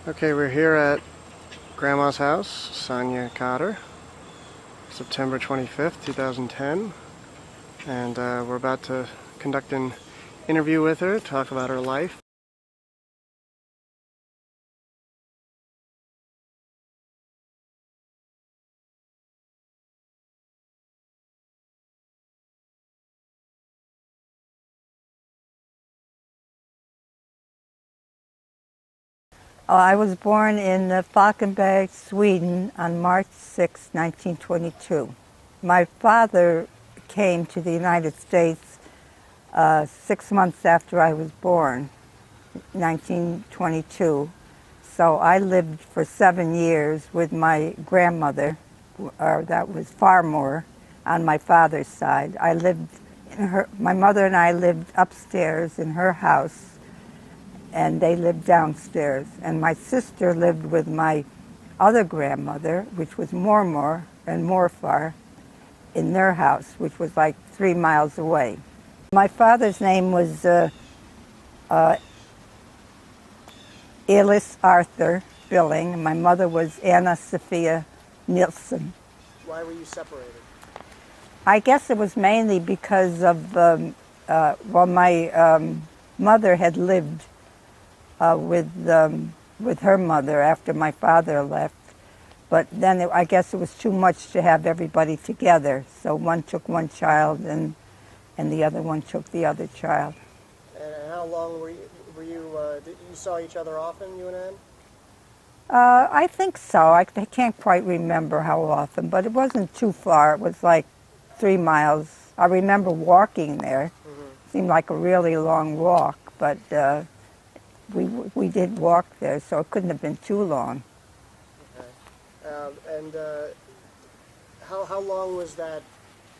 Okay, we're here at Grandma's house, Sonya Cotter, September 25th, 2010, and we're about to conduct an interview with her, talk about her life. I was born in Falkenberg, Sweden on March 6, 1922. My father came to the United States 6 months after I was born, 1922. So I lived for 7 years with my grandmother, that was Farmore, on my father's side. My mother and I lived upstairs in her house, and they lived downstairs. And my sister lived with my other grandmother, which was Mormor and Morfar, in their house, which was like 3 miles away. My father's name was Elis Arthur Billing, and my mother was Anna Sophia Nilsson. Why were you separated? I guess it was mainly because of, my mother had lived with her mother after my father left. But then I guess it was too much to have everybody together. So one took one child and the other one took the other child. And how long were you saw each other often, you and Ann? I think so. I can't quite remember how often, but it wasn't too far. It was like 3 miles. I remember walking there. It seemed like a really long walk, but we did walk there, so it couldn't have been too long. Okay. And how long was that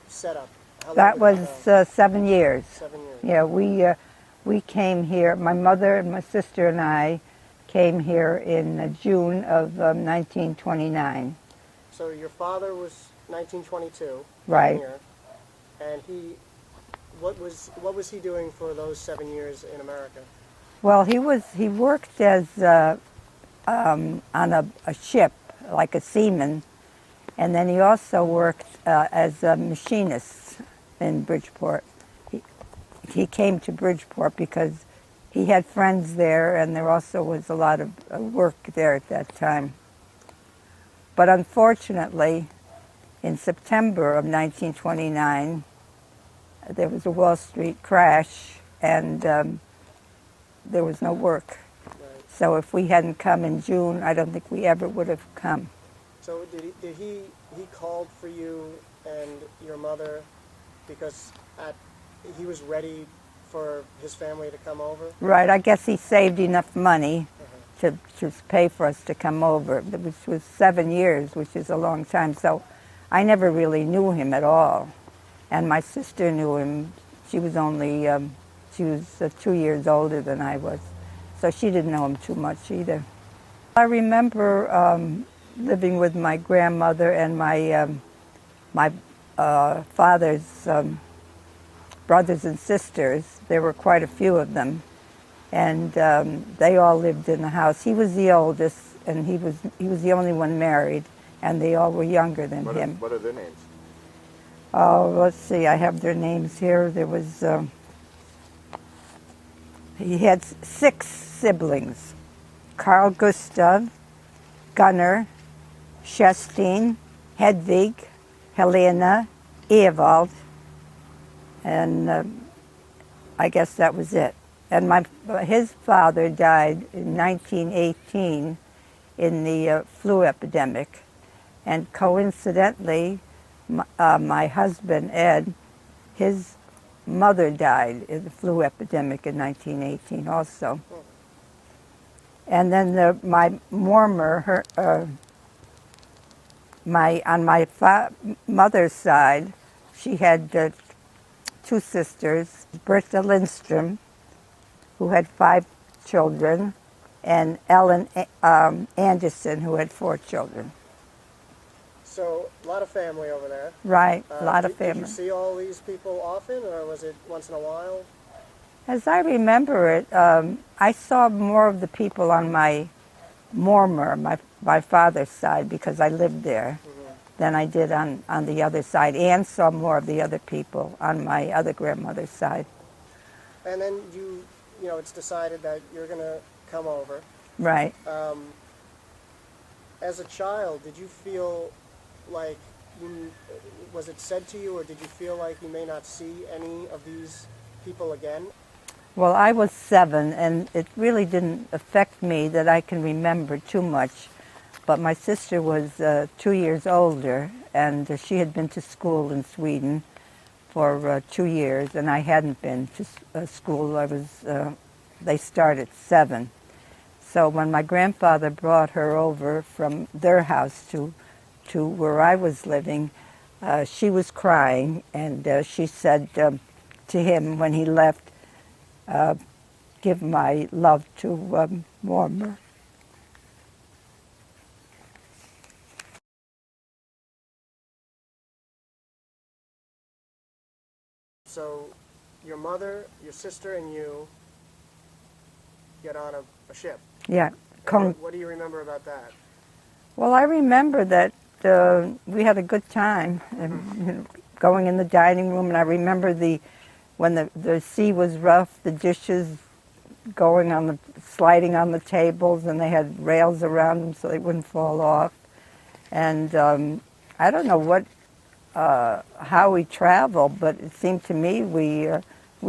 setup? That was 7 years. 7 years. Yeah, we came here. My mother and my sister and I came here in June of 1929. So your father was 1922. Right. Here, and what was he doing for those 7 years in America? Well, he worked as on a ship, like a seaman, and then he also worked as a machinist in Bridgeport. He came to Bridgeport because he had friends there, and there also was a lot of work there at that time. But unfortunately, in September of 1929, there was a Wall Street crash, and there was no work. Right. So if we hadn't come in June, I don't think we ever would have come. So did he called for you and your mother because he was ready for his family to come over? Right, I guess he saved enough money to pay for us to come over, which was 7 years, which is a long time. So I never really knew him at all. And my sister knew him. She was only, she was 2 years older than I was. So she didn't know him too much either. I remember living with my grandmother and my father's brothers and sisters. There were quite a few of them, and they all lived in the house. He was the oldest, and he was the only one married, and they all were younger than him. What are their names? Oh, let's see. I have their names here. There was he had 6 siblings: Carl Gustav, Gunnar, Shestin, Hedvig, Helena, Evald, and I guess that was it. And his father died in 1918 in the flu epidemic, and coincidentally, my husband Ed, his mother died in the flu epidemic in 1918 also. And then my Mormor, on my mother's side, she had 2 sisters, Bertha Lindstrom, who had 5 children, and Ellen Anderson, who had 4 children. So a lot of family over there. Right, a lot of family. Did you see all these people often, or was it once in a while? As I remember it, I saw more of the people on my warmer, my father's side, because I lived there, than I did on the other side, and saw more of the other people on my other grandmother's side. And then it's decided that you're going to come over. Right. As a child, did you feel like was it said to you, or did you feel like you may not see any of these people again? Well, I was 7, and it really didn't affect me that I can remember too much. But my sister was 2 years older, and she had been to school in Sweden for 2 years, and I hadn't been to school. They start at 7. So when my grandfather brought her over from their house to where I was living, she was crying, and she said to him when he left, give my love to Warmer. So your mother, your sister, and you get on a ship. Yeah. What do you remember about that? Well, I remember that we had a good time, and, going in the dining room, and I remember when the sea was rough, the dishes sliding on the tables, and they had rails around them so they wouldn't fall off. And I don't know how we traveled, but it seemed to me we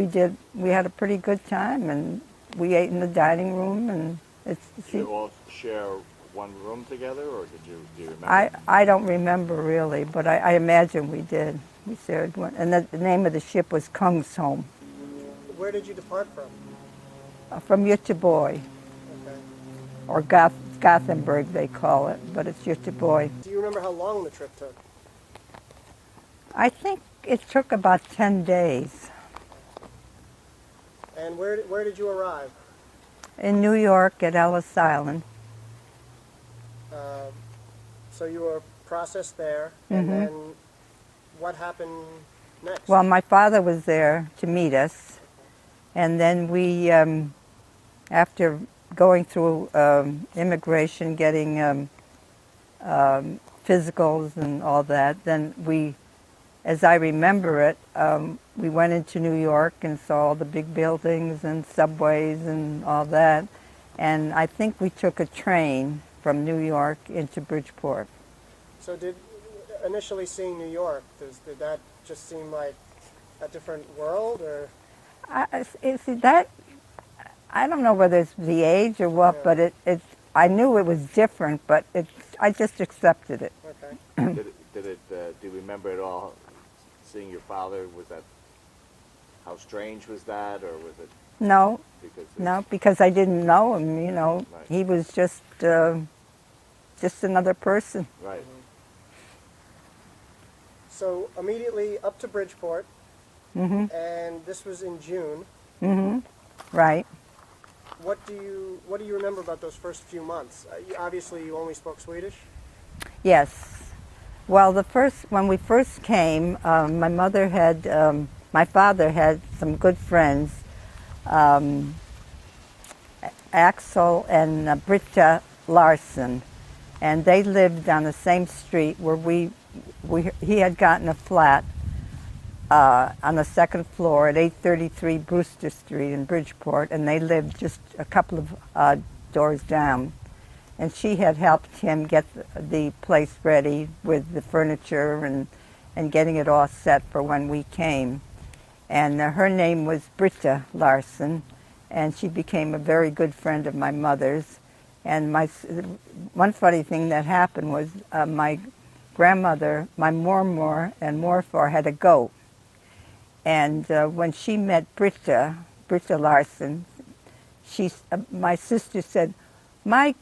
had a pretty good time, and we ate in the dining room, and Did you all share one room together, or do you remember? I don't remember really, but I imagine we did. We shared one, and the name of the ship was Kungsholm. Where did you depart from? From Göteborg, Okay. or Gothenburg they call it, but it's Göteborg. Do you remember how long the trip took? I think it took about 10 days. And where did you arrive? In New York at Ellis Island. So you were processed there, and then what happened next? Well, my father was there to meet us, and then we, after going through immigration, getting physicals and all that, then we, as I remember it, we went into New York and saw all the big buildings and subways and all that, and I think we took a train from New York into Bridgeport. So initially seeing New York, did that just seem like a different world, or? I don't know whether it's the age or what, Yeah. but I knew it was different, but I just accepted it. Okay. Do you remember at all seeing your father? How strange was that, or was it? No, because I didn't know him. Right. He was just another person. Right. So immediately up to Bridgeport, and this was in June. Right. What do you remember about those first few months? Obviously, you only spoke Swedish. Yes. Well, when we first came, my father had some good friends, Axel and Britta Larson, and they lived on the same street where he had gotten a flat on the second floor at 833 Brewster Street in Bridgeport, and they lived just a couple of doors down. And she had helped him get the place ready with the furniture and getting it all set for when we came. And her name was Britta Larson, and she became a very good friend of my mother's. And one funny thing that happened was my grandmother, my Mormor and Morfar, had a goat. And when she met Britta Larson, my sister said, "My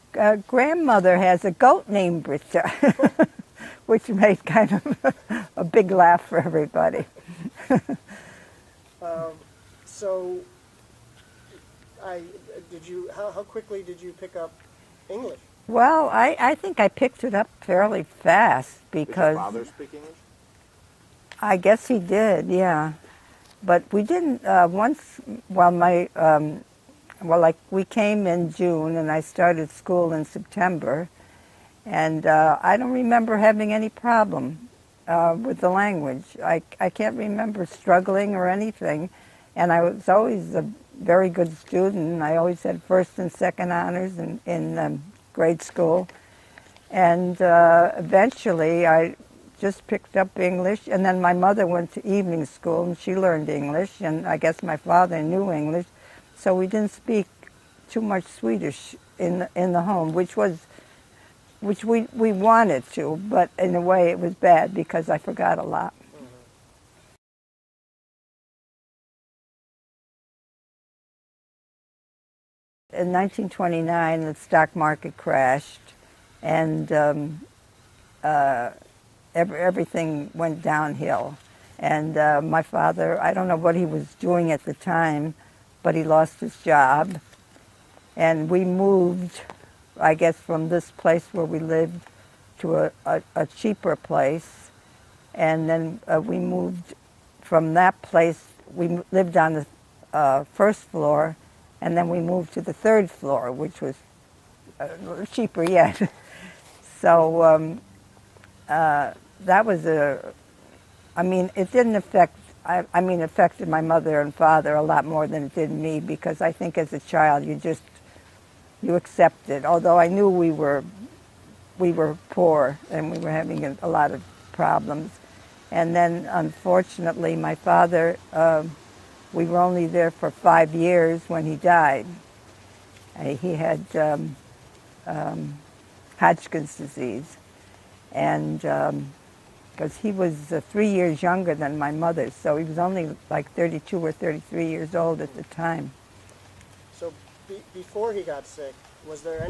grandmother has a goat named Britta," which made kind of a big laugh for everybody. So, how quickly did you pick up English? Well, I think I picked it up fairly fast because... Did your father speak English? I guess he did, yeah. But we didn't, well, like we came in June and I started school in September, and I don't remember having any problem with the language. I can't remember struggling or anything, and I was always a very good student. I always had first and second honors in grade school, and eventually I just picked up English, and then my mother went to evening school and she learned English, and I guess my father knew English, so we didn't speak too much Swedish in the home, which we wanted to, but in a way it was bad because I forgot a lot. In 1929, the stock market crashed, and everything went downhill. And my father, I don't know what he was doing at the time, but he lost his job. And we moved, I guess, from this place where we lived to a cheaper place. And then we moved from that place. We lived on the first floor, and then we moved to the third floor, which was cheaper yet. So that was I mean, it didn't affect, I mean, it affected my mother and father a lot more than it did me, because I think as a child you accept it. Although I knew we were poor and we were having a lot of problems. And then, unfortunately, my father, we were only there for 5 years when he died. He had Hodgkin's disease, and because he was 3 years younger than my mother, so he was only like 32 or 33 years old at the time. So before he got sick, was there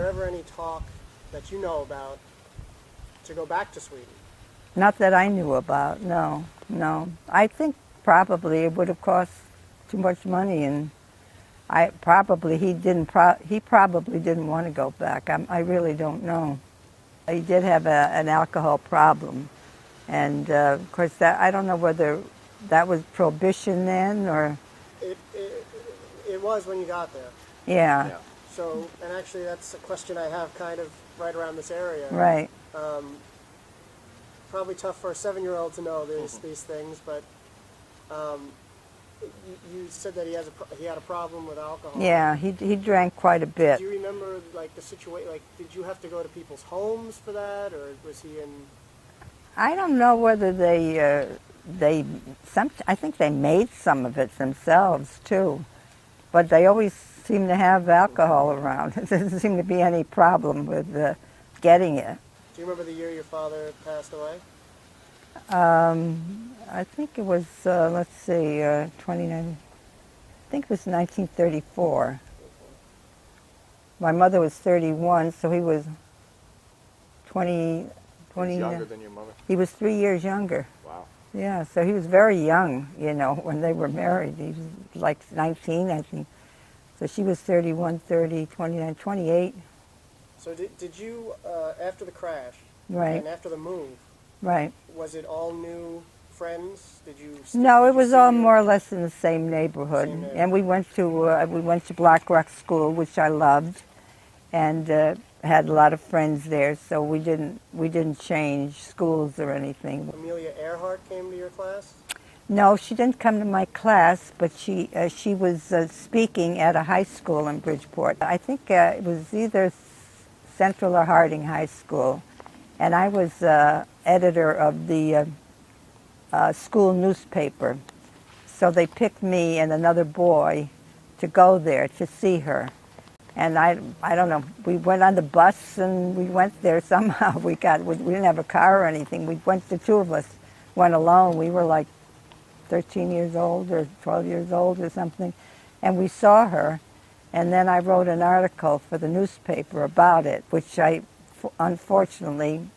ever any talk that you know about to go back to Sweden? Not that I knew about, no. I think probably it would have cost too much money, and he probably didn't want to go back. I really don't know. He did have an alcohol problem, and of course I don't know whether that was prohibition then or. It was when you got there. Yeah. So, and actually that's a question I have kind of right around this area. Right. Probably tough for a 7-year-old to know these things, but you said that he had a problem with alcohol. Yeah, he drank quite a bit. Do you remember like the situation? Like, did you have to go to people's homes for that, or was he in? I don't know whether I think they made some of it themselves too, but they always seem to have alcohol around. There doesn't seem to be any problem with getting it. Do you remember the year your father passed away? I think it was, let's see, 29, I think it was 1934. My mother was 31, so he was 20. He's younger than your mother? He was 3 years younger. Wow. Yeah, so he was very young, when they were married. He was like 19, I think. So she was 31, 30, 29, 28. So did you, after the crash, right, and after the move, right, was it all new friends? Did you? No, it was all more or less in the same neighborhood. And we went to Black Rock School, which I loved, and had a lot of friends there. So we didn't change schools or anything. Amelia Earhart came to your class? No, she didn't come to my class, but she was speaking at a high school in Bridgeport. I think it was either Central or Harding High School, and I was editor of the school newspaper. So they picked me and another boy to go there to see her. And I don't know, we went on the bus and we went there somehow. We didn't have a car or anything. The two of us went alone. We were like 13 years old or 12 years old or something. And we saw her. And then I wrote an article for the newspaper about it, which unfortunately,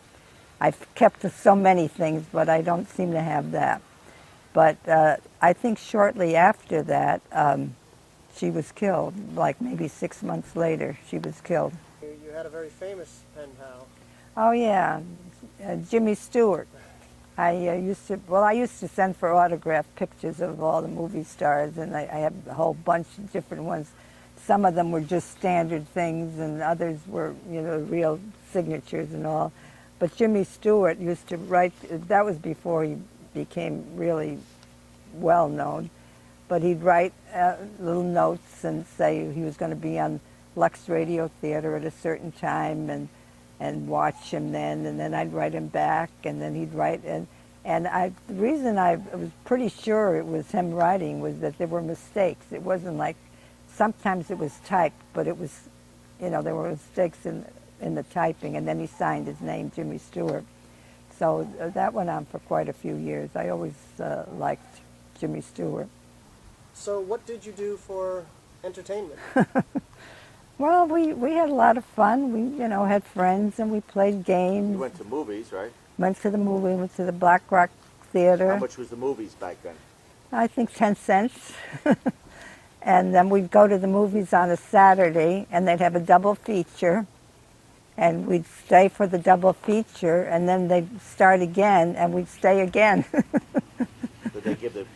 I've kept so many things, but I don't seem to have that. But I think shortly after that, she was killed. Like maybe 6 months later, she was killed. You had a very famous pen pal. Oh yeah, Jimmy Stewart. I used to send for autographed pictures of all the movie stars, and I have a whole bunch of different ones. some of them were just standard things, and others were, real signatures and all. But Jimmy Stewart used to write, that was before he became really well known, but he'd write little notes and say he was going to be on Lux Radio Theater at a certain time, and watch him then, and then I'd write him back, and then he'd write, the reason I was pretty sure it was him writing was that there were mistakes. It wasn't like, sometimes it was typed, but it was, there were mistakes in the typing, and then he signed his name, Jimmy Stewart. So that went on for quite a few years. I always liked Jimmy Stewart. So what did you do for entertainment? Well, we had a lot of fun. We, had friends, and we played games. You went to movies, right? Went to the movie, went to the Black Rock Theater. How much was the movies back then? I think 10 cents. And then we'd go to the movies on a Saturday, and they'd have a double feature. And we'd stay for the double feature, and then they'd start again, and we'd stay again. Did they give the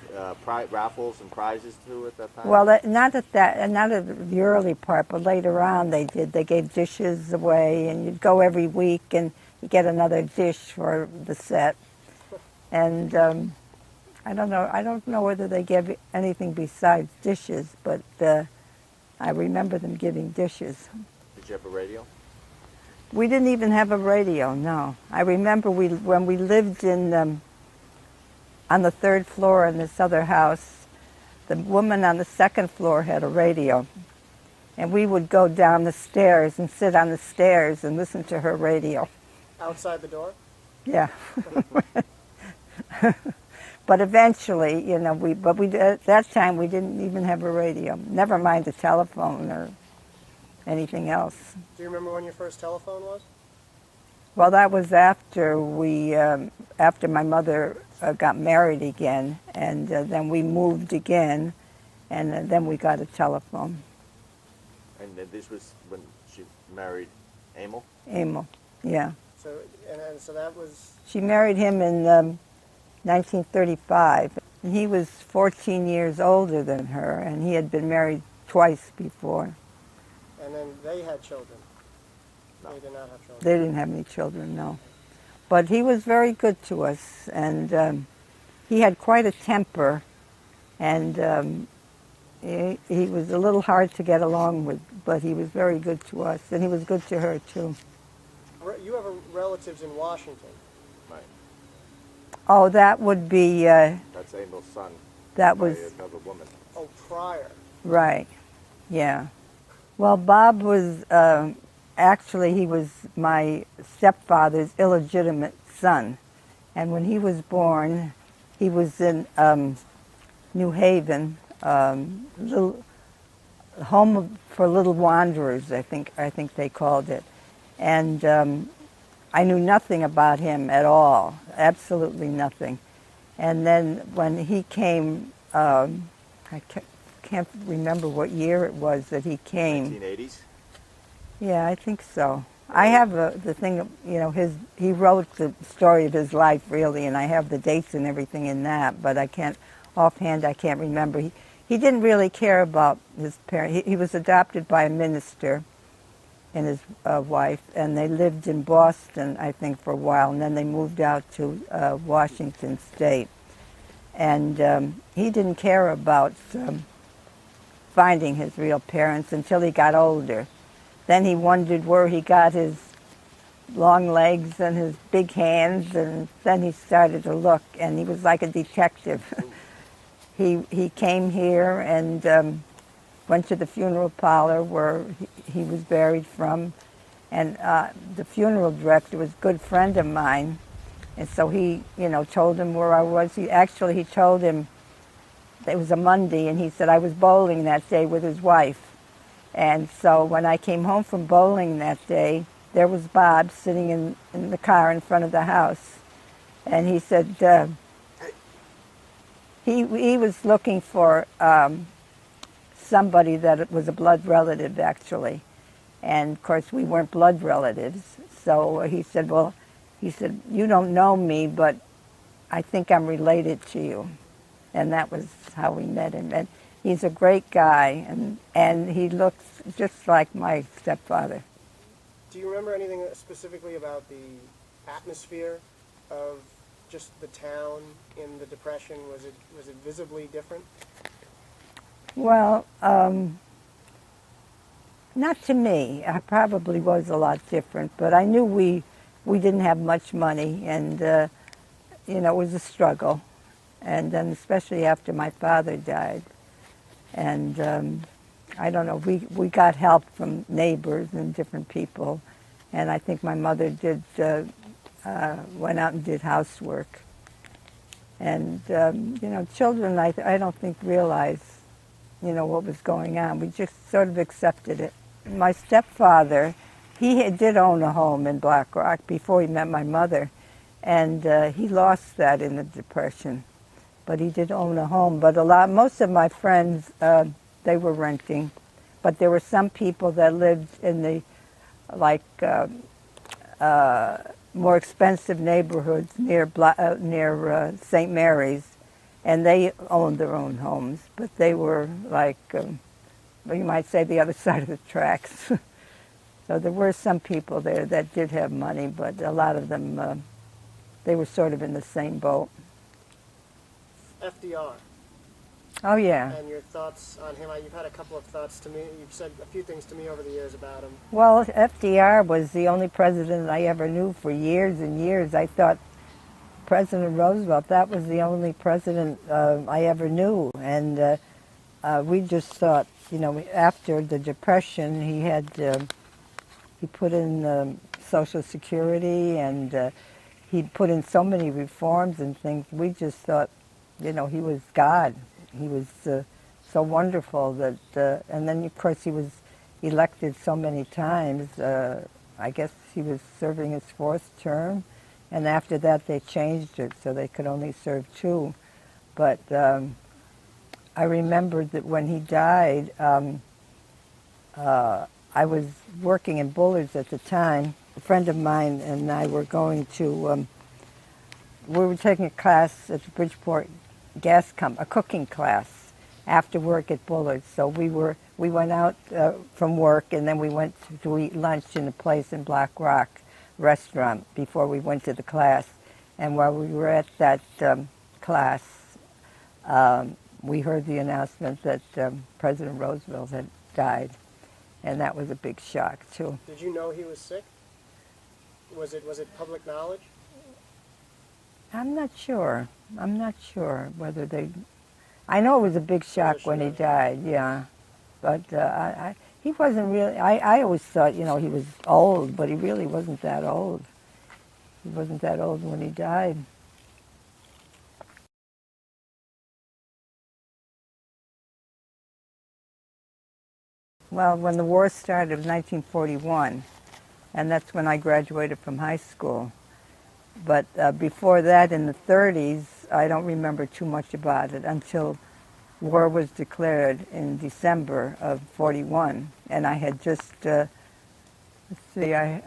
raffles and prizes too at that time? Well, not at the early part, but later on they did. They gave dishes away, and you'd go every week, and you get another dish for the set. And I don't know whether they gave anything besides dishes, but I remember them giving dishes. Did you have a radio? We didn't even have a radio, no. I remember when we lived in on the third floor in this other house, the woman on the second floor had a radio. And we would go down the stairs and sit on the stairs and listen to her radio. Outside the door? Yeah. But eventually, at that time we didn't even have a radio. Never mind a telephone or anything else. Do you remember when your first telephone was? Well, that was after after my mother got married again, and then we moved again, and then we got a telephone. And then this was when she married Emil? Emil, yeah. So that was... She married him in 1935. And he was 14 years older than her, and he had been married twice before. And then they had children? No. They did not have children? They didn't have any children, no. But he was very good to us, and he had quite a temper, and he was a little hard to get along with, but he was very good to us, and he was good to her, too. You have relatives in Washington? Right. Oh, that would be... That's Emil's son. That was... another woman. Oh, prior. Right, yeah. Well, Bob was... Actually, he was my stepfather's illegitimate son. And when he was born, he was in New Haven, little home for little wanderers, I think they called it. And I knew nothing about him at all, absolutely nothing. And then when he came, I can't remember what year it was that he came. 1980s? Yeah, I think so. I have the thing, he wrote the story of his life, really, and I have the dates and everything in that, but I can't remember. He didn't really care about his parents. He was adopted by a minister and his wife, and they lived in Boston, I think, for a while, and then they moved out to Washington State. And he didn't care about finding his real parents until he got older. Then he wondered where he got his long legs and his big hands, and then he started to look, and he was like a detective. He came here and went to the funeral parlor where he was buried from, and the funeral director was a good friend of mine, and so he, told him where I was. He told him it was a Monday, and he said I was bowling that day with his wife. And so when I came home from bowling that day, there was Bob sitting in the car in front of the house. And he said he was looking for somebody that was a blood relative, actually. And, of course, we weren't blood relatives. So he said, you don't know me, but I think I'm related to you. And that was how we met him. He's a great guy, and he looks just like my stepfather. Do you remember anything specifically about the atmosphere of just the town in the Depression? Was it visibly different? Well, not to me. I probably was a lot different, but I knew we didn't have much money, and it was a struggle. And then especially after my father died, and I don't know, we got help from neighbors and different people, and I think my mother did went out and did housework. And children, I don't think realized what was going on. We just sort of accepted it. My stepfather, did own a home in Black Rock before he met my mother, and he lost that in the Depression. But he did own a home. But most of my friends, they were renting, but there were some people that lived in the more expensive neighborhoods near St. Mary's, and they owned their own homes. But they were you might say, the other side of the tracks. So there were some people there that did have money, but a lot of them, they were sort of in the same boat. FDR. Oh, yeah. And your thoughts on him? You've had a couple of thoughts to me. You've said a few things to me over the years about him. Well, FDR was the only president I ever knew for years and years. I thought President Roosevelt, that was the only president I ever knew. And we just thought, after the Depression, he put in Social Security, and he put in so many reforms and things. We just thought, he was God. He was so wonderful that, and then of course he was elected so many times. I guess he was serving his 4th term, and after that they changed it so they could only serve 2. But I remember that when he died, I was working in Bullard's at the time. A friend of mine and I were going to, we were taking a class at the Bridgeport Gas Company, a cooking class, after work at Bullard's. So we went out from work, and then we went to eat lunch in a place in Black Rock restaurant before we went to the class. And while we were at that class, we heard the announcement that President Roosevelt had died, and that was a big shock too. Did you know he was sick? Was it public knowledge? I'm not sure. Whether they. I know it was a big shock when he died. Yeah, but he wasn't really. I always thought he was old, but he really wasn't that old. He wasn't that old when he died. Well, when the war started, it was 1941, and that's when I graduated from high school. But before that, in the 30s, I don't remember too much about it until war was declared in December of 41. And I had just, let's see, I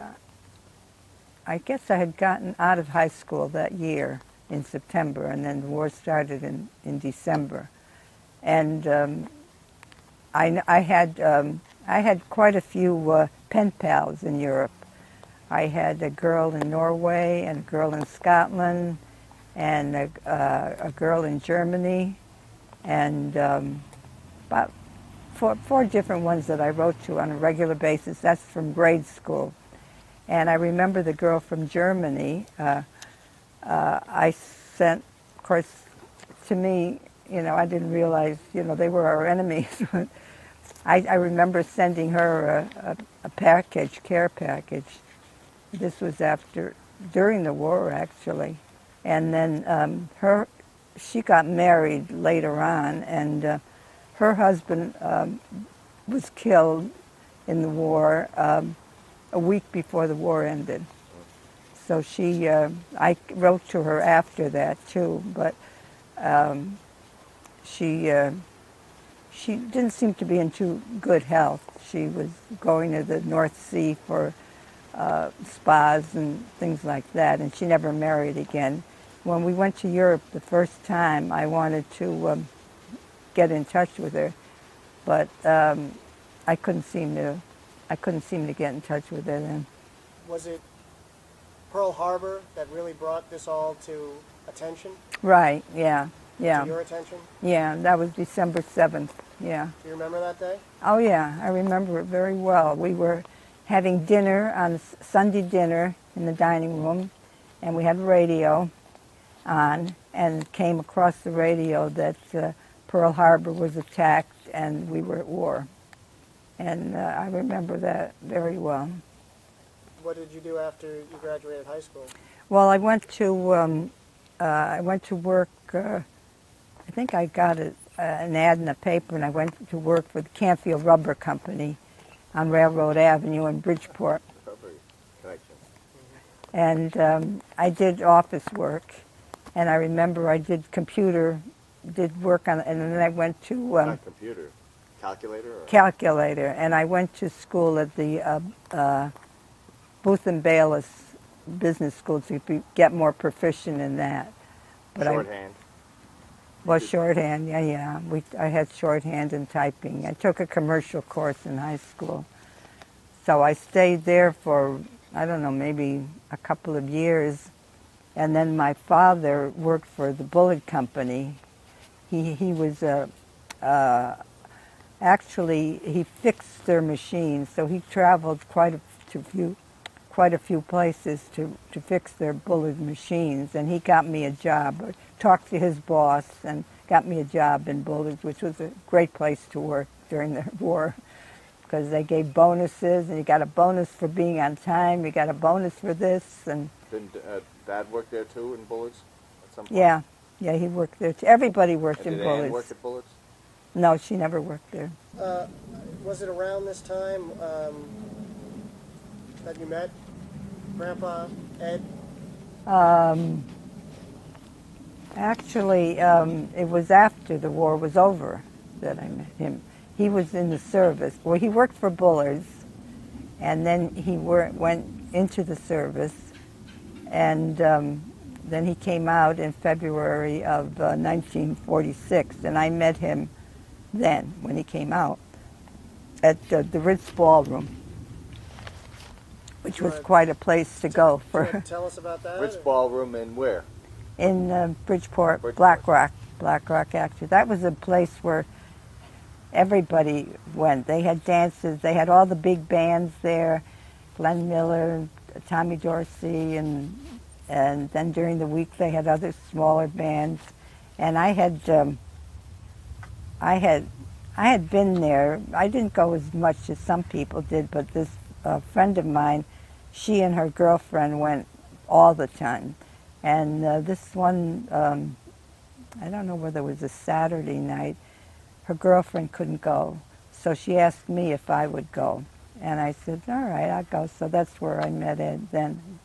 guess I had gotten out of high school that year in September, and then the war started in December. And I had quite a few pen pals in Europe. I had a girl in Norway and a girl in Scotland and a girl in Germany, and about four different ones that I wrote to on a regular basis. That's from grade school. And I remember the girl from Germany, I sent, of course, to me, I didn't realize, they were our enemies. I remember sending her a care package. This was during the war, actually. And then she got married later on, and her husband was killed in the war a week before the war ended. So I wrote to her after that too, but she didn't seem to be in too good health. She was going to the North Sea for spas and things like that, and she never married again. When we went to Europe the first time, I wanted to get in touch with her, but I couldn't seem to get in touch with her then. Was it Pearl Harbor that really brought this all to attention? Right, yeah, yeah. To your attention? Yeah, that was December 7th, yeah. Do you remember that day? Oh yeah, I remember it very well. We were having dinner on Sunday dinner in the dining room, and we had radio on, and came across the radio that Pearl Harbor was attacked and we were at war. And I remember that very well. What did you do after you graduated high school? Well, I went to work. I think I got an ad in the paper, and I went to work for the Canfield Rubber Company on Railroad Avenue in Bridgeport. And I did office work, and I remember I did work on, and then I went to Not computer, calculator. Or? Calculator, and I went to school at the Booth and Bayless Business School to get more proficient in that. But Shorthand. Shorthand, yeah. I had shorthand and typing. I took a commercial course in high school. So I stayed there for, I don't know, maybe a couple of years. And then my father worked for the Bullet Company. He was actually, he fixed their machines, so he traveled quite a few places to fix their Bullet machines, and he got me a job, talked to his boss, and got me a job in Bullet, which was a great place to work during the war, because they gave bonuses, and you got a bonus for being on time, you got a bonus for this, and... Didn't Dad work there too in Bullets at some point? Yeah, he worked there too. Everybody worked in Did Bullets. Ann work at Bullets? No, she never worked there. Was it around this time that you met Grandpa Ed? Actually, it was after the war was over that I met him. He was in the service. Well, he worked for Bullards, and then he went into the service, and then he came out in February of 1946, and I met him then, when he came out, at the Ritz Ballroom, which was quite a place to go for. Tell us about that. Ritz Ballroom in where? In Bridgeport, Black Rock, actually. That was a place where everybody went. They had dances. They had all the big bands there, Glenn Miller, Tommy Dorsey, and then during the week they had other smaller bands. And I had been there. I didn't go as much as some people did, but this friend of mine, she and her girlfriend went all the time. And this one, I don't know whether it was a Saturday night, her girlfriend couldn't go. So she asked me if I would go. And I said, all right, I'll go. So that's where I met Ed then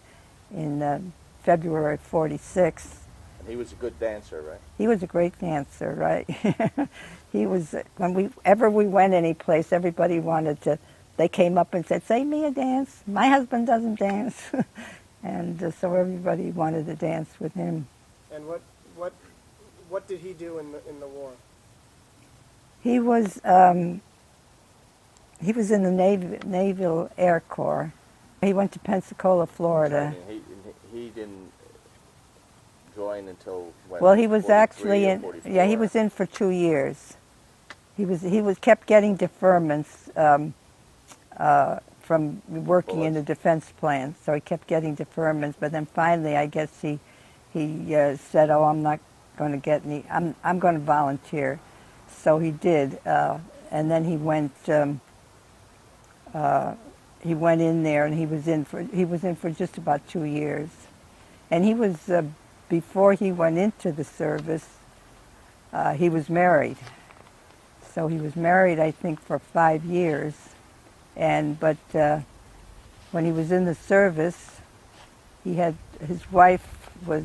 in February 46. And he was a good dancer, right? He was a great dancer, right? He was, whenever we went any place, everybody wanted to, they came up and said, say me a dance. My husband doesn't dance. And so everybody wanted to dance with him. And what did he do in the war? He was in the Naval Air Corps. He went to Pensacola, Florida. And he didn't join until when? Well, he was 43 actually or in. 44? Yeah, he was in for 2 years. He kept getting deferments from working in the defense plant. So he kept getting deferments, but then finally, I guess he said, "Oh, I'm not going to get any. I'm going to volunteer." So he did, and then he went. He went in there, and he was in for just about 2 years, and he was before he went into the service. He was married, so he was married, I think, for 5 years, but when he was in the service, his wife was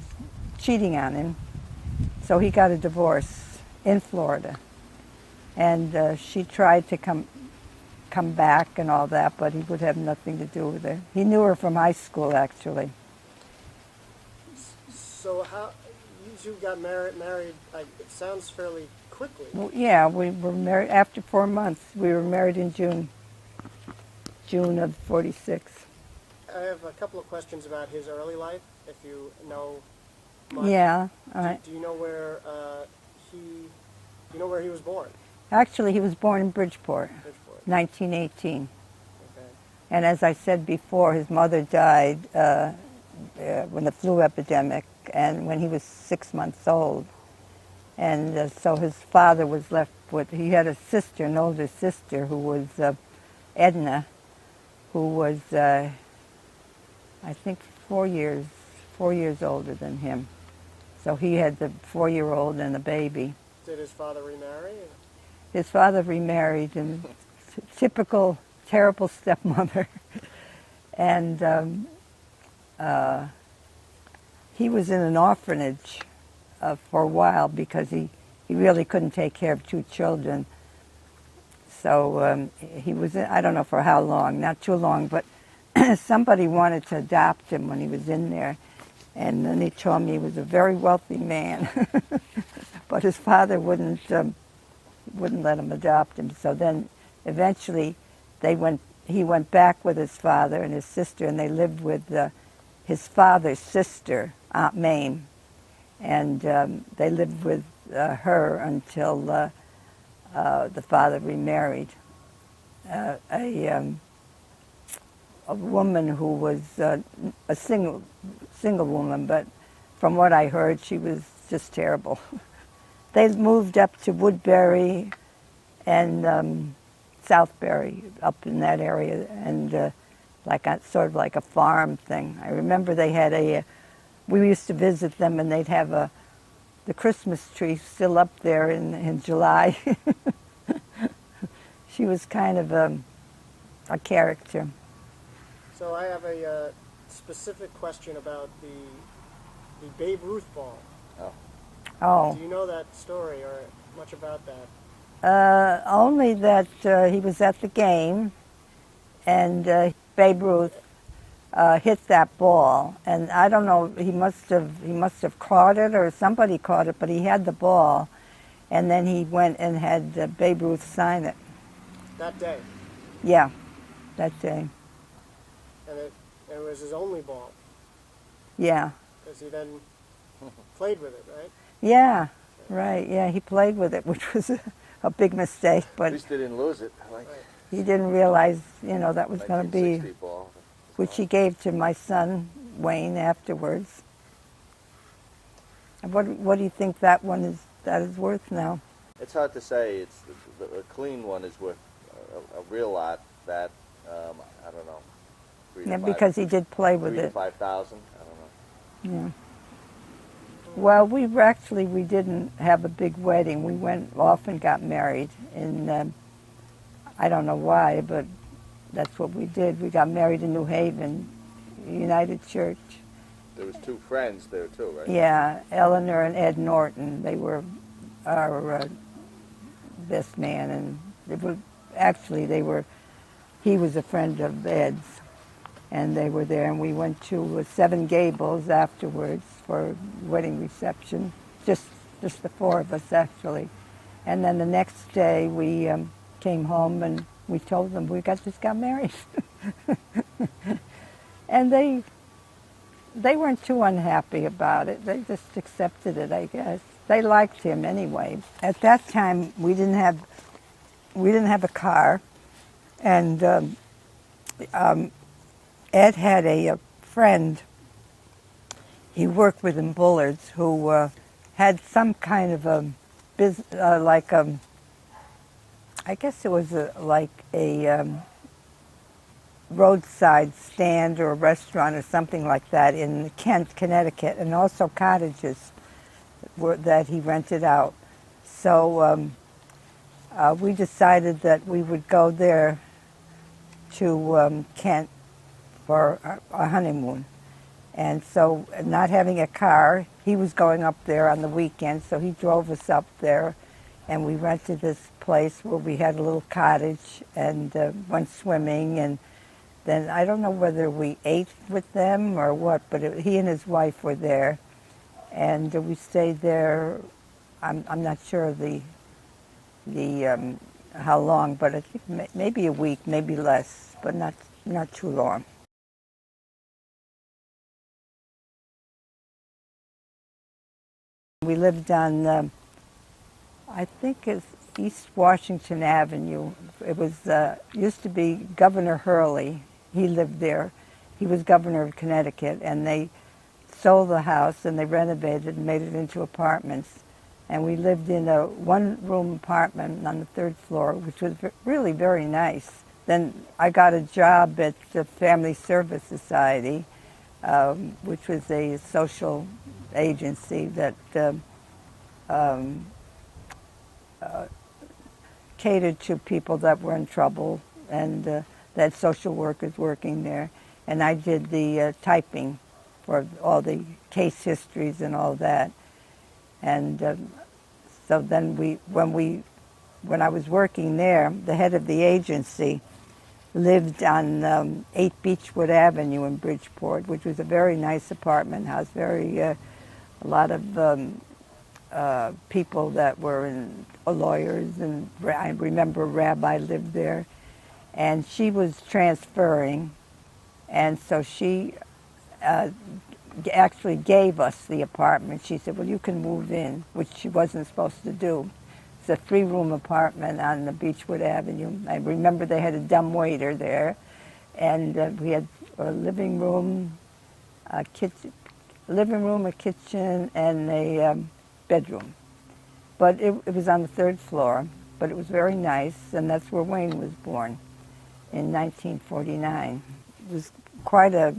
cheating on him, so he got a divorce in Florida, and she tried to come back and all that, but he would have nothing to do with her. He knew her from high school, actually. So how, you two got married, it sounds fairly quickly. Yeah, we were married after 4 months. We were married in June of '46. I have a couple of questions about his early life, if you know much. Yeah. Do you know where he was born? Actually, he was born in Bridgeport, Bridgeport. 1918. Okay. And as I said before, his mother died when the flu epidemic, and when he was 6 months old. And so his father was left with, he had a sister, an older sister, who was Edna, who was, I think, 4 years older than him. So he had the 4-year-old and the baby. Did his father remarry? His father remarried, and typical terrible stepmother. And he was in an orphanage for a while because he really couldn't take care of 2 children. So he was in, I don't know for how long, not too long, but somebody wanted to adopt him when he was in there. And then he told me he was a very wealthy man, but his father wouldn't let him adopt him. So then eventually he went back with his father and his sister, and they lived with his father's sister, Aunt Mame. And they lived with her until the father remarried. A woman who was a single woman, but from what I heard, she was just terrible. They moved up to Woodbury and Southbury, up in that area, and sort of like a farm thing. I remember they had we used to visit them, and they'd have the Christmas tree still up there in July. She was kind of a character. So I have a specific question about the Babe Ruth ball. Oh. Do you know that story or much about that? Only that he was at the game, and Babe Ruth hit that ball, and I don't know. He must have caught it, or somebody caught it, but he had the ball, and then he went and had Babe Ruth sign it. That day. Yeah, that day. And it was his only ball. Yeah. Because he then played with it, right? Yeah, right. Yeah, he played with it, which was a big mistake, but At least they didn't lose it. he didn't realize, that was going to be, 1960 ball. which he gave to my son Wayne afterwards. And what do you think that is worth now? It's hard to say. It's the clean one is worth a real lot. That I don't know. Yeah, because he did play with 3,000 it. to 5,000. I don't know. Yeah. Well, we didn't have a big wedding. We went off and got married, and I don't know why, but that's what we did. We got married in New Haven, United Church. There was 2 friends there too, right? Yeah, Eleanor and Ed Norton. They were our best man, and he was a friend of Ed's, and they were there, and we went to Seven Gables afterwards for wedding reception, just the 4 of us actually. And then the next day we came home and we told them we just got married. And they weren't too unhappy about it. They just accepted it, I guess. They liked him anyway. At that time, we didn't have a car, and Ed had a friend he worked with in Bullards who had some kind of a business, I guess it was like a roadside stand or a restaurant or something like that in Kent, Connecticut, and also cottages that he rented out. So we decided that we would go there to Kent for our honeymoon. And so, not having a car, he was going up there on the weekend, so he drove us up there, and we rented this place where we had a little cottage and went swimming, and then I don't know whether we ate with them or what, but he and his wife were there, and we stayed there. I'm not sure the how long, but I think maybe a week, maybe less, but not too long. We lived on, I think it's East Washington Avenue. It was used to be Governor Hurley. He lived there. He was governor of Connecticut, and they sold the house and they renovated and made it into apartments. And we lived in a one-room apartment on the third floor, which was really very nice. Then I got a job at the Family Service Society, which was a social agency that catered to people that were in trouble, and they had social workers working there. And I did the typing for all the case histories and all that. And so then when I was working there, the head of the agency lived on 8 Beechwood Avenue in Bridgeport, which was a very nice apartment house, a lot of people that were lawyers, and I remember a rabbi lived there, and she was transferring, and so she actually gave us the apartment. She said, well, you can move in, which she wasn't supposed to do. It's a 3-room apartment on the Beechwood Avenue. I remember they had a dumbwaiter there, and we had a living room, a kitchen, a kitchen, and a bedroom. But it was on the 3rd floor, but it was very nice, and that's where Wayne was born in 1949. It was quite a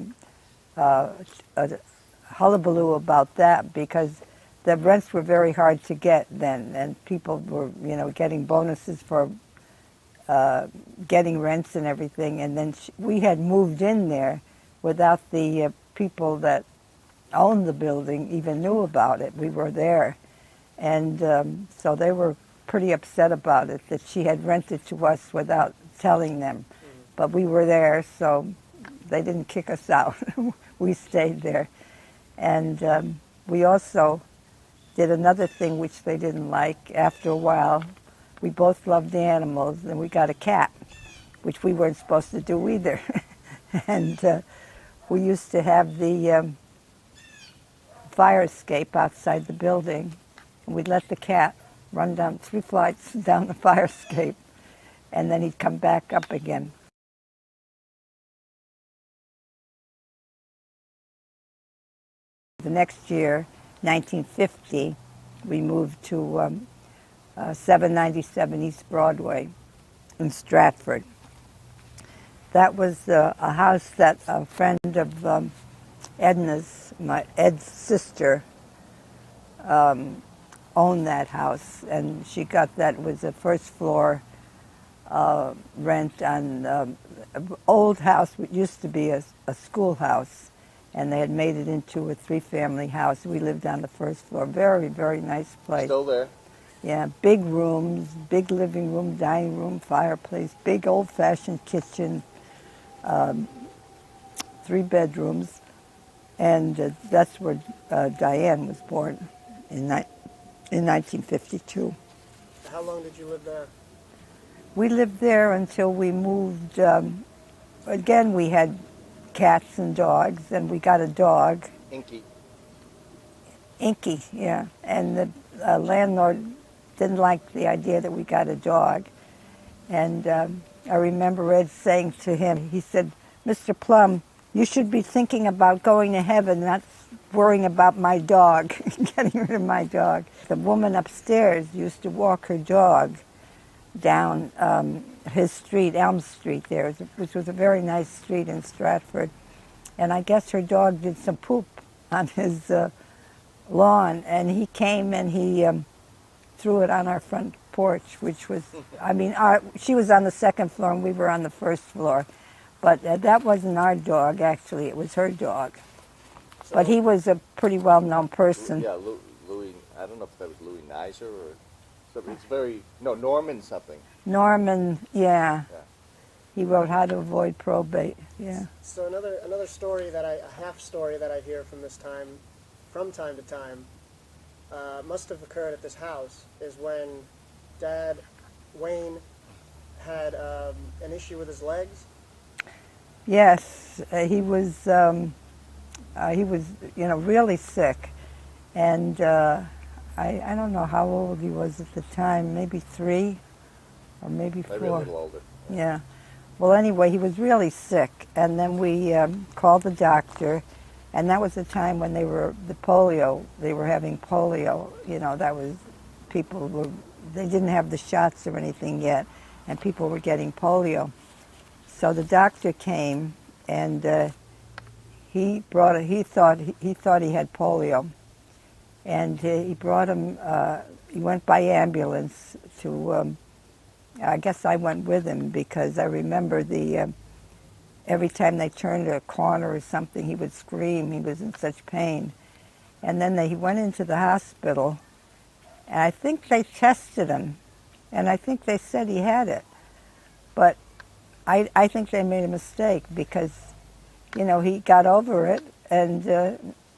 hullabaloo about that, because the rents were very hard to get then, and people were, getting bonuses for getting rents and everything. And then we had moved in there without the people that owned the building even knew about it. We were there, and so they were pretty upset about it, that she had rented to us without telling them. But we were there, so they didn't kick us out. We stayed there. And we also did another thing which they didn't like. After a while, we both loved animals, and we got a cat, which we weren't supposed to do either. And we used to have the fire escape outside the building, and we'd let the cat run down 3 flights down the fire escape, and then he'd come back up again. The next year, 1950, we moved to 797 East Broadway in Stratford. That was a house that a friend of Ed's sister, owned that house, and she got that. It was a first floor rent on an old house, which used to be a schoolhouse, and they had made it into a 3-family house. We lived on the first floor. Very, very nice place. Still there? Yeah, big rooms, big living room, dining room, fireplace, big old-fashioned kitchen, 3 bedrooms, and that's where Diane was born in 1952. How long did you live there? We lived there until we moved. Again, we had cats and dogs, and we got a dog. Inky, yeah. And the landlord didn't like the idea that we got a dog. And I remember Ed saying to him, he said, Mr. Plum, you should be thinking about going to heaven, not worrying about my dog, getting rid of my dog. The woman upstairs used to walk her dog down his street, Elm Street there, which was a very nice street in Stratford. And I guess her dog did some poop on his lawn, and he came and he threw it on our front porch, which was, she was on the 2nd floor and we were on the 1st floor. But that wasn't our dog, actually. It was her dog. So, but he was a pretty well-known person. Yeah, Louis, I don't know if that was Louis Nizer or something. It's Norman something. Norman, yeah. He wrote How to Avoid Probate, yeah. So another story a half story that I hear from this time from time to time must have occurred at this house is when Dad, Wayne, had an issue with his legs. Yes, he was, really sick, and I don't know how old he was at the time, maybe 3 or maybe 4. Maybe a little older. Yeah. Well, anyway, he was really sick, and then we called the doctor, and that was the time when they were having polio. That was, they didn't have the shots or anything yet, and people were getting polio. So the doctor came, and he thought he had polio, and he brought him. He went by ambulance to. I guess I went with him because I remember every time they turned a corner or something, he would scream. He was in such pain, and then he went into the hospital, and I think they tested him, and I think they said he had it, but I think they made a mistake because, he got over it, and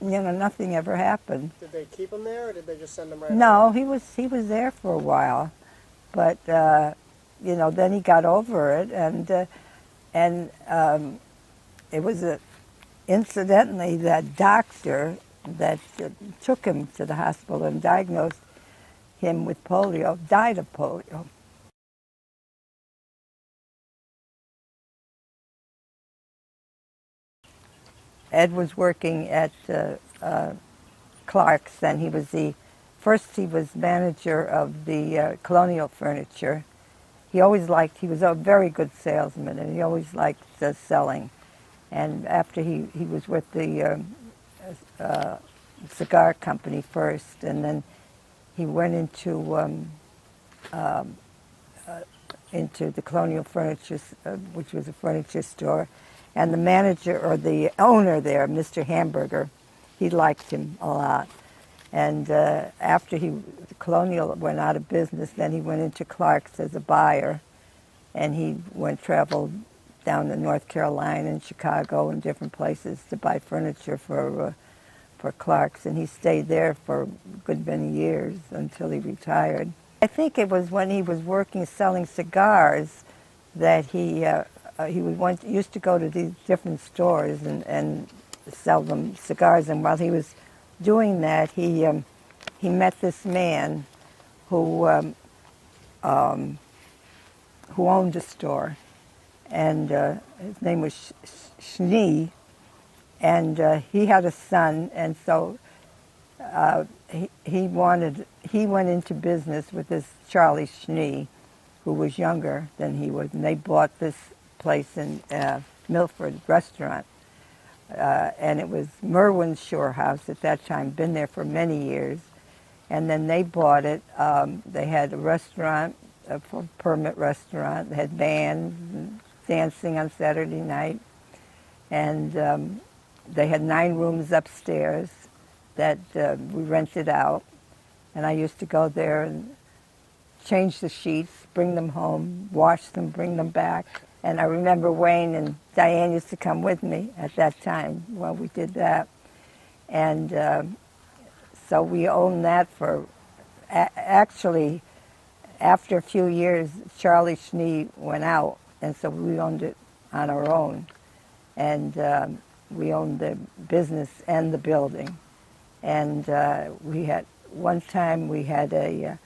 nothing ever happened. Did they keep him there, or did they just send him right No, home? he was there for a while, but then he got over it, and it was incidentally that doctor that took him to the hospital and diagnosed him with polio died of polio. Ed was working at Clark's, and he was manager of the Colonial Furniture. He was a very good salesman, and he always liked selling. And after he was with the cigar company first, and then he went into the Colonial Furniture, which was a furniture store. And the manager, or the owner there, Mr. Hamburger, he liked him a lot. And after Colonial went out of business, then he went into Clark's as a buyer. And he traveled down to North Carolina and Chicago and different places to buy furniture for Clark's. And he stayed there for a good many years until he retired. I think it was when he was working selling cigars that he used to go to these different stores and sell them cigars. And while he was doing that, he met this man who owned a store, and his name was Schnee, and he had a son, and so he went into business with this Charlie Schnee, who was younger than he was, and they bought this place in Milford restaurant, and it was Merwin's Shore House at that time, been there for many years, and then they bought it. They had a restaurant, a permit restaurant. They had bands and dancing on Saturday night, and they had 9 rooms upstairs that we rented out, and I used to go there and change the sheets, bring them home, wash them, bring them back. And I remember Wayne and Diane used to come with me at that time while we did that. And so we owned that for, actually, after a few years, Charlie Schnee went out, and so we owned it on our own. And we owned the business and the building. And one time we had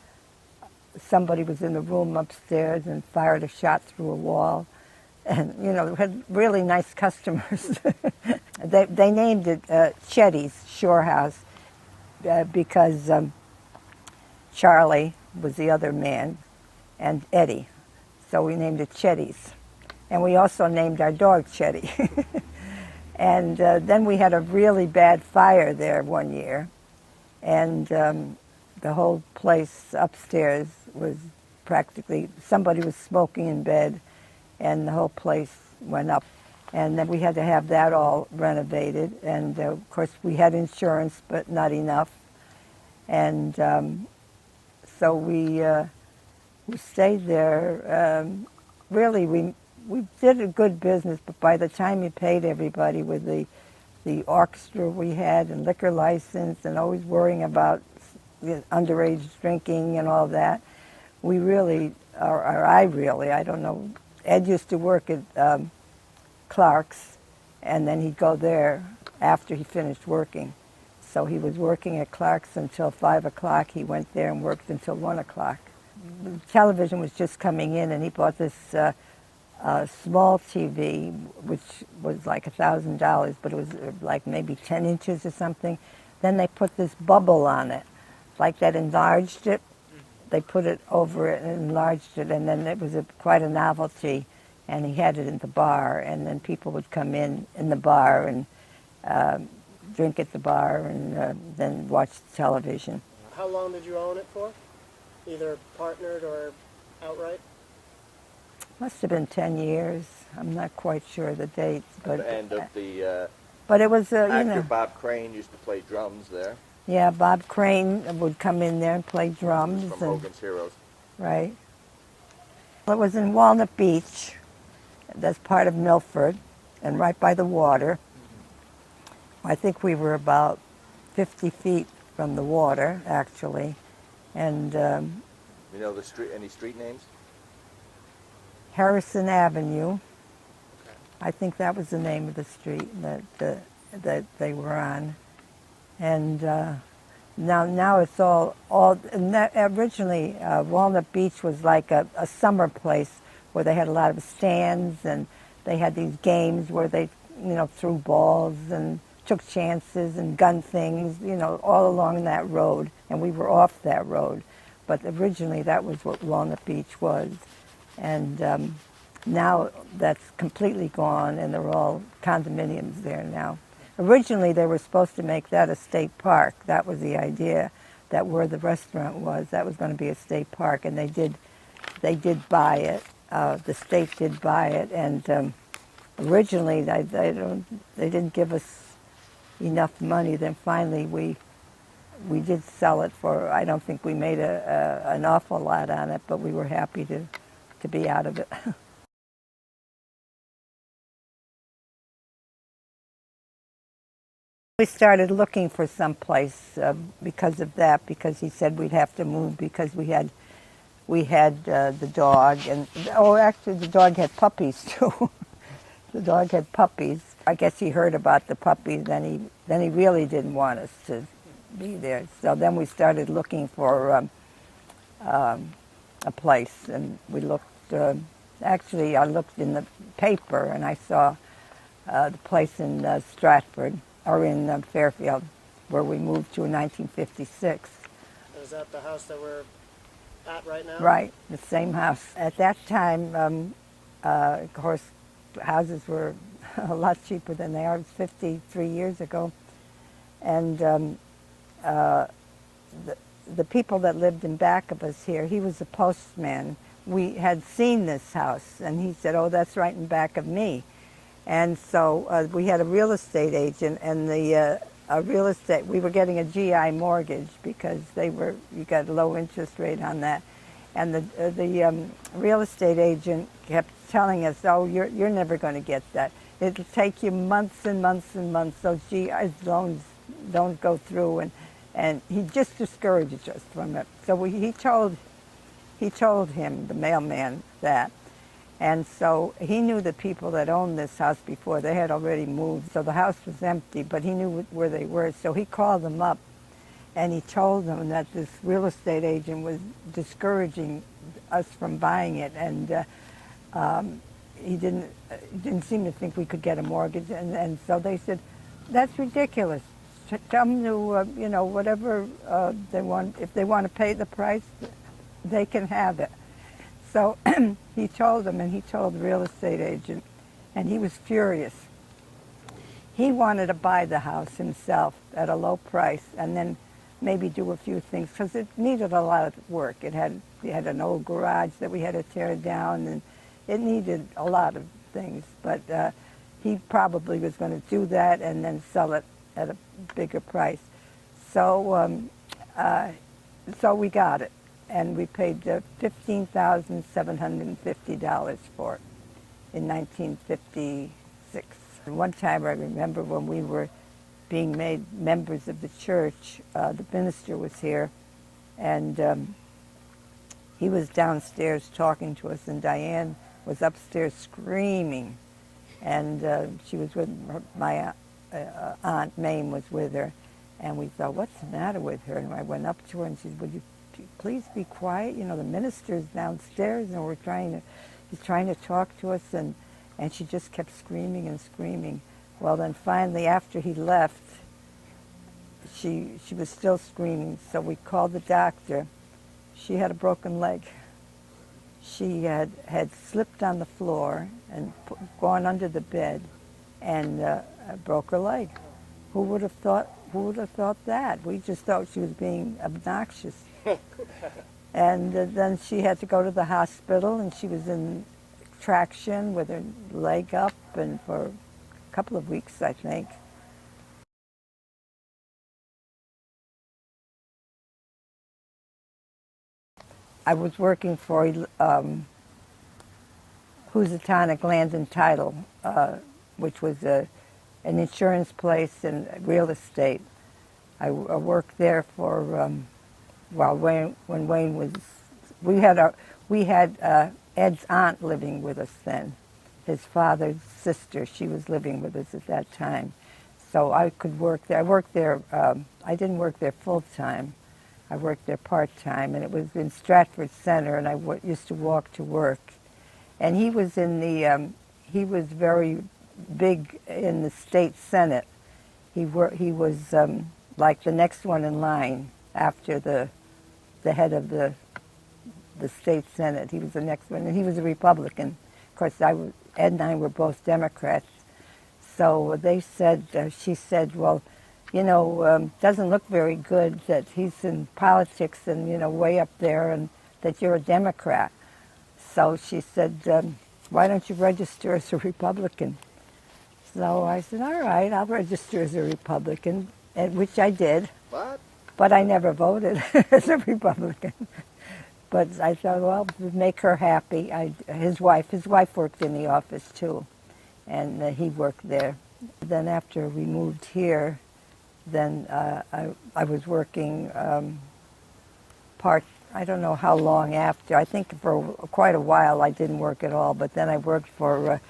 somebody was in the room upstairs and fired a shot through a wall. And, we had really nice customers. They named it Chetty's Shore House because Charlie was the other man and Eddie. So we named it Chetty's. And we also named our dog Chetty. And then we had a really bad fire there one year. And the whole place upstairs was practically, somebody was smoking in bed, and the whole place went up. And then we had to have that all renovated. And of course we had insurance, but not enough. And so we stayed there. Really, we did a good business, but by the time you paid everybody with the the orchestra we had and liquor license and always worrying about underage drinking and all that. We really, or I really, I don't know, Ed used to work at Clark's, and then he'd go there after he finished working. So he was working at Clark's until 5 o'clock. He went there and worked until 1 o'clock. The television was just coming in, and he bought this small TV, which was like $1,000, but it was like maybe 10 inches or something. Then they put this bubble on it, like that enlarged it. They put it over it and enlarged it, and then it was quite a novelty. And he had it in the bar, and then people would come in the bar and drink at the bar and then watch television. How long did you own it for? Either partnered or outright? Must have been 10 years. I'm not quite sure the dates, but And of the but it was you actor know, Bob Crane used to play drums there. yeah. Bob Crane would come in there and play drums. From Hogan's Heroes. Right. Well, it was in Walnut Beach. That's part of Milford, and right by the water. I think we were about 50 feet from the water, actually, and You know the street? Any street names? Harrison Avenue. I think that was the name of the street that they were on, and now it's all. And that, originally, Walnut Beach was like a summer place where they had a lot of stands, and they had these games where they, threw balls and took chances and gun things, all along that road. And we were off that road. But originally that was what Walnut Beach was. And now that's completely gone, and they're all condominiums there now. Originally they were supposed to make that a state park. That was the idea, that where the restaurant was, that was going to be a state park, and they did buy it. The state did buy it, and originally they didn't give us enough money. Then finally we did sell it for, I don't think we made an awful lot on it, but we were happy to be out of it. We started looking for some place because of that, because he said we'd have to move because we had the dog, and actually the dog had puppies too. The dog had puppies. I guess he heard about the puppies, then he really didn't want us to be there. So then we started looking for a place, and we looked. Actually, I looked in the paper, and I saw the place in Stratford, or in Fairfield, where we moved to in 1956. Is that the house that we're at right now? Right, the same house. At that time, of course, houses were a lot cheaper than they are. It was 53 years ago. And the people that lived in back of us here, he was a postman. We had seen this house, and he said, "Oh, that's right in back of me." And so we had a real estate agent, and the we were getting a GI mortgage because you got a low interest rate on that. And the real estate agent kept telling us, "Oh, you're never going to get that. It'll take you months and months and months. Those GI loans don't go through." And he just discouraged us from it. So he told him, the mailman, that. And so he knew the people that owned this house before. They had already moved, so the house was empty, but he knew where they were. So he called them up, and he told them that this real estate agent was discouraging us from buying it, and he didn't seem to think we could get a mortgage. And so they said, "That's ridiculous. Tell them to, whatever they want. If they want to pay the price, they can have it." So he told them, and he told the real estate agent, and he was furious. He wanted to buy the house himself at a low price and then maybe do a few things, because it needed a lot of work. We had an old garage that we had to tear down, and it needed a lot of things. But he probably was going to do that and then sell it at a bigger price. So we got it. And we paid $15,750 for it in 1956. One time I remember when we were being made members of the church, the minister was here, and he was downstairs talking to us, and Diane was upstairs screaming, and she was with my aunt Mame was with her, and we thought, what's the matter with her? And I went up to her and she said, would you please be quiet? You know, the minister's downstairs, and he's trying to talk to us, and she just kept screaming and screaming. Well, then finally, after he left, she was still screaming, so we called the doctor. She had a broken leg. She had slipped on the floor and gone under the bed and broke her leg. Who would have thought that? We just thought she was being obnoxious. And then she had to go to the hospital, and she was in traction with her leg up, and for a couple of weeks, I think. I was working for Housatonic Land and Title, which was an insurance place and real estate. I worked there for when Wayne was. We had Ed's aunt living with us then, his father's sister. She was living with us at that time, so I could work there. I worked there. I didn't work there full time. I worked there part-time, and it was in Stratford Center, and I used to walk to work. And he was he was very big in the state Senate. He was like the next one in line after the head of the state Senate. He was the next one, and he was a Republican. Of course, Ed and I were both Democrats. So she said, well, you know, doesn't look very good that he's in politics and, you know, way up there, and that you're a Democrat. So she said, why don't you register as a Republican? So I said, all right, I'll register as a Republican, which I did. What? But I never voted as a Republican. But I thought, well, to make her happy. His wife worked in the office too, and he worked there. Then after we moved here, then I was working I don't know how long after. I think for quite a while I didn't work at all, but then I worked for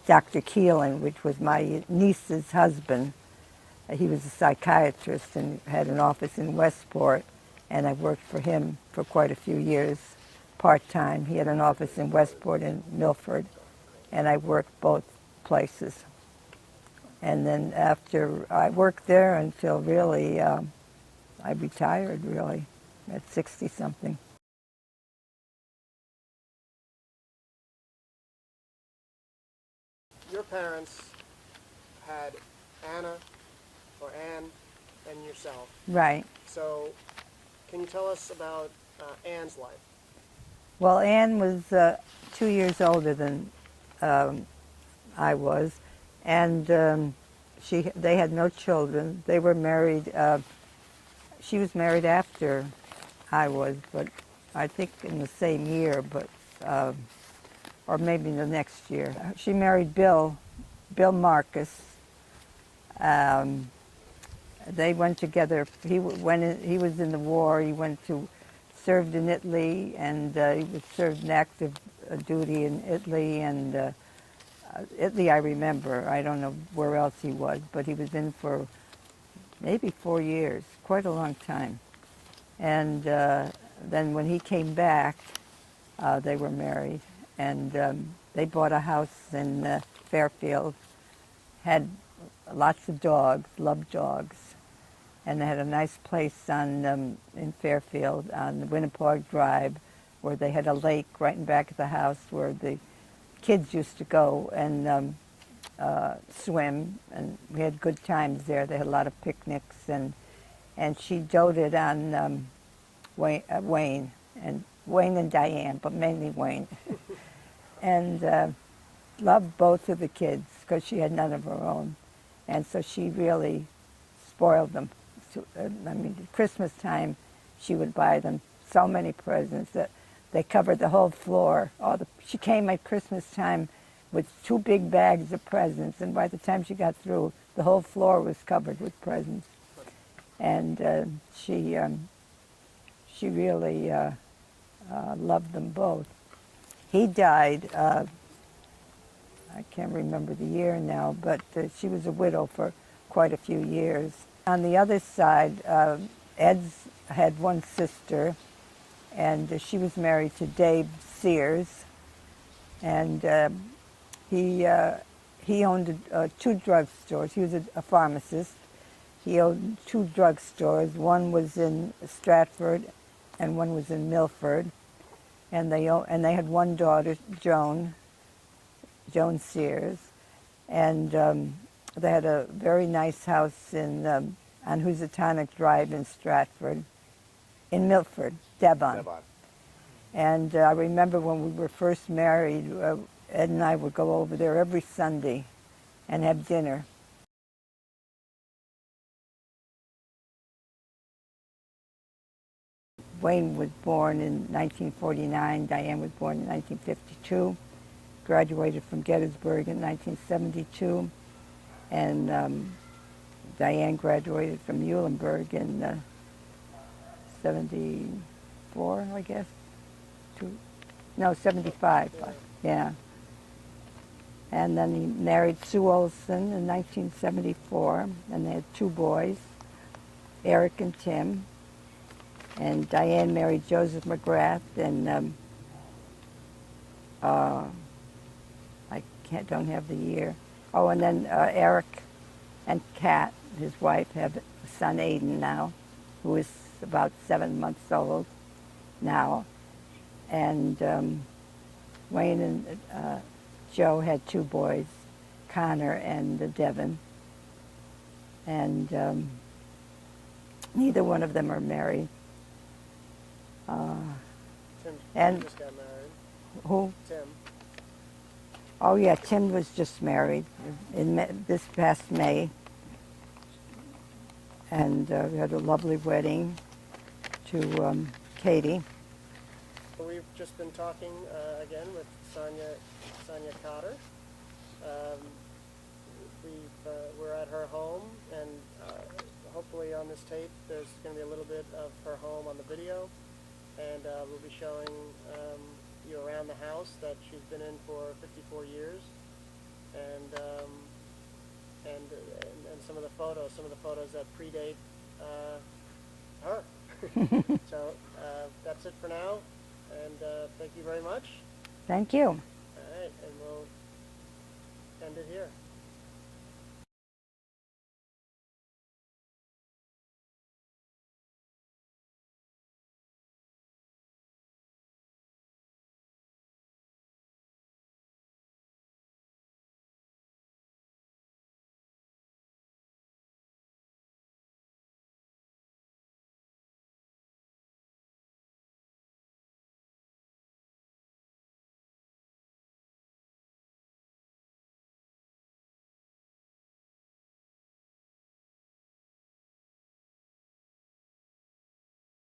Dr. Keelan, which was my niece's husband. He was a psychiatrist and had an office in Westport, and I worked for him for quite a few years, part-time. He had an office in Westport and Milford, and I worked both places. And then after I worked there until really, I retired really at 60-something. Your parents had Anna, or Anne, and yourself. Right. So, can you tell us about Anne's life? Well, Anne was 2 years older than I was, and they had no children. They were married. She was married after I was, but I think in the same year, but or maybe the next year. She married Bill Marcus. They went together. He was in the war. He served in Italy, and he served an active duty in Italy, and Italy I remember. I don't know where else he was, but he was in for maybe 4 years, quite a long time. And then when he came back, they were married, and they bought a house in Fairfield, had lots of dogs, loved dogs, and they had a nice place in Fairfield on the Winnapaug Drive, where they had a lake right in back of the house where the kids used to go and swim, and we had good times there. They had a lot of picnics, and she doted on Wayne and Diane, but mainly Wayne, and loved both of the kids because she had none of her own, and so she really spoiled them. I mean, at Christmas time, she would buy them so many presents that they covered the whole floor. She came at Christmas time with 2 big bags of presents, and by the time she got through, the whole floor was covered with presents. And she really loved them both. He died, I can't remember the year now, but she was a widow for quite a few years. On the other side, Ed's had one sister, and she was married to Dave Sears, and he owned 2 drugstores. He was a pharmacist. He owned 2 drugstores. One was in Stratford, and one was in Milford. And they had one daughter, Joan Sears, and they had a very nice house on Housatonic Drive in Stratford, in Milford, Devon. And I remember when we were first married, Ed and I would go over there every Sunday and have dinner. Wayne was born in 1949. Diane was born in 1952. Graduated from Gettysburg in 1972. And Diane graduated from Muhlenberg in 74, I guess. No, 75. Yeah. And then he married Sue Olson in 1974, and they had 2 boys, Eric and Tim. And Diane married Joseph McGrath, and don't have the year. Oh, and then Eric and Kat, his wife, have a son, Aiden, now, who is about 7 months old now. And Wayne and Joe had 2 boys, Connor and Devin. And neither one of them are married. Tim just got married. Who? Tim. Oh yeah, Tim was just married in this past May, and we had a lovely wedding to Katie. We've just been talking again with Sonya Cotter. We're at her home, and hopefully on this tape there's going to be a little bit of her home on the video, and we'll be showing you around the house that she's been in for 54 years, and some of the photos that predate her. So that's it for now, and thank you very much. Thank you. All right, and we'll end it here.